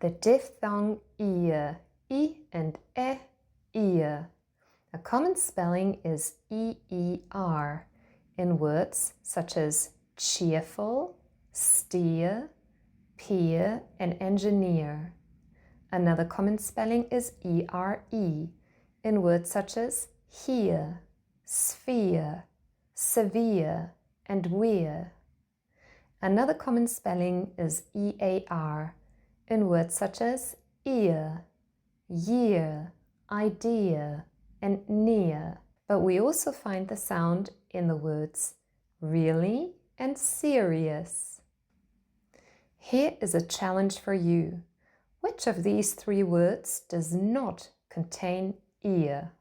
The diphthong ear, I and E, ear. A common spelling is EER in words such as cheerful, steer, peer, and engineer. Another common spelling is ERE in words such as hear, sphere, severe, and wear. Another common spelling is EAR in words such as ear, year, idea, and near. But we also find the sound in the words really and serious. Here is a challenge for you. Which of these three words does not contain ear?